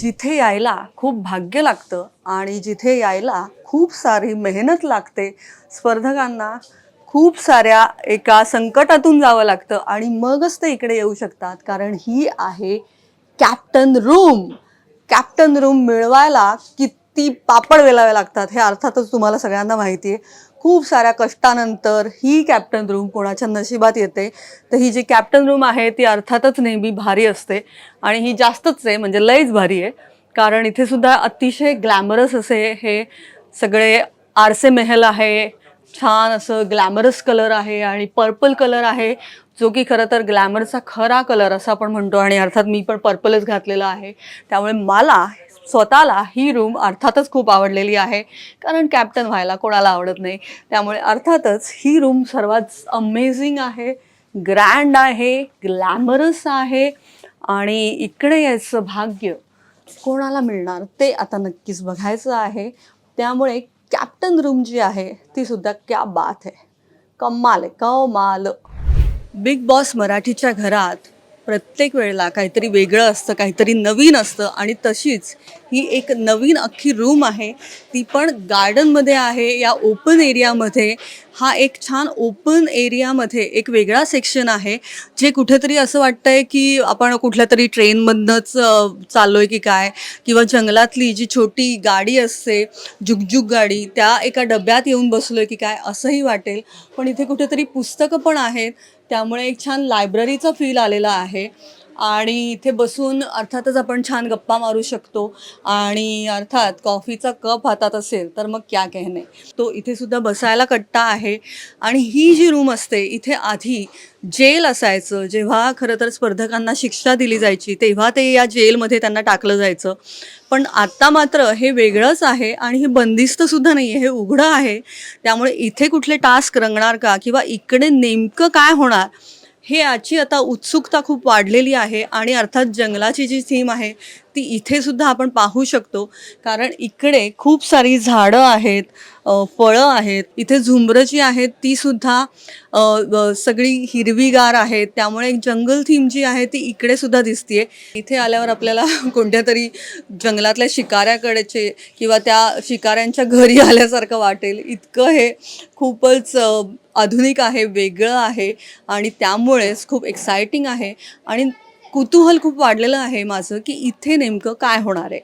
जिथे यायला खूप भाग्य लागतं आणि जिथे यायला खूप सारी मेहनत लागते. स्पर्धकांना खूप साऱ्या एका संकटातून जावं लागतं आणि मगच ते इकडे येऊ शकतात, कारण ही आहे कॅप्टन रूम. कॅप्टन रूम मिळवायला किती पापड वेलावे लागतात हे अर्थातच तुम्हाला सगळ्यांना माहिती आहे. खूप साऱ्या कष्टानंतर ही कॅप्टन रूम कोणाच्या नशिबात येते. तर ही जी कॅप्टन रूम आहे ती अर्थातच नेहमी भारी असते आणि ही जास्तच आहे, म्हणजे लयच भारी आहे. कारण इथे सुद्धा अतिशय ग्लॅमरस असे हे सगळे आरसे महल आहे. छान असं ग्लॅमरस कलर आहे आणि पर्पल कलर आहे, जो की खरं तर ग्लॅमरचा खरा कलर असं आपण म्हणतो. आणि अर्थात मी पण पर्पलच घातलेला आहे, त्यामुळे मला स्वतःला ही रूम अर्थातच खूप आवडलेली आहे. कारण कॅप्टन व्हायला कोणाला आवडत नाही. त्यामुळे अर्थातच ही रूम सर्वात अमेझिंग आहे, ग्रँड आहे, ग्लॅमरस आहे आणि इकडे यायचं भाग्य कोणाला मिळणार ते आता नक्कीच बघायचं आहे. त्यामुळे कॅप्टन रूम जी आहे ती सुद्धा क्या बात आहे, कमाल आहे, कमाल. बिग बॉस मराठीच्या घरात प्रत्येक वेळेला काहीतरी वेगळं असतं, काहीतरी नवीन असतं आणि तशीच ही एक नवीन अख्खी रूम आहे. ती पण गार्डनमध्ये आहे, या ओपन एरियामध्ये. हा एक छान ओपन एरियामध्ये एक वेगळा सेक्शन आहे, जे कुठेतरी असं वाटतंय की आपण कुठल्या तरी ट्रेनमधनंच चाललो आहे की काय, किंवा जंगलातली जी छोटी गाडी असते जुगजुग गाडी, त्या एका डब्यात येऊन बसलो आहे की काय असंही वाटेल. पण इथे कुठेतरी पुस्तकं पण आहेत, त्यामुळे एक छान लायब्ररीचा फील आलेला आहे. आणि इथे बसून अर्थातच आपण छान गप्पा मारू शकतो आणि अर्थात कॉफीचा कप हातात असेल तर मग क्या कहने. तो इथे सुद्धा बसायला कट्टा आहे. आणि ही जी रूम असते इथे आधी जेल असायचं. जेव्हा खरं तर स्पर्धकांना शिक्षा दिली जायची तेव्हा ते या जेलमध्ये त्यांना टाकलं जायचं. पण आता मात्र हे वेगळंच आहे आणि हे बंदिस्तसुद्धा नाही आहे, हे उघडं आहे. त्यामुळे इथे कुठले टास्क रंगणार का, किंवा इकडे नेमकं काय होणार हे याची आता उत्सुकता खूप वाढलेली आहे. आणि अर्थात जंगलाची जी थीम आहे ती इथे सुद्धा आपण पाहू शकतो, कारण इकडे खूप सारी झाडं आहेत, फळं आहेत. इथे झुंबरं जी आहेत ती सुद्धा सगळी हिरवीगार आहेत, त्यामुळे एक जंगल थीम जी आहे ती इकडे सुद्धा दिसतीये. इथे आल्यावर आपल्याला कोणत्या तरी जंगलातल्या शिकाऱ्याकडेचे किंवा त्या शिकाऱ्यांच्या घरी आल्यासारखं वाटेल. इतकं हे खूपच आधुनिक आहे, वेगळं आहे आणि त्यामुळेच खूप एक्सायटिंग आहे. आणि कुतूहल खूप वाढलेलं आहे माझं की इथे नेमकं काय होणार आहे.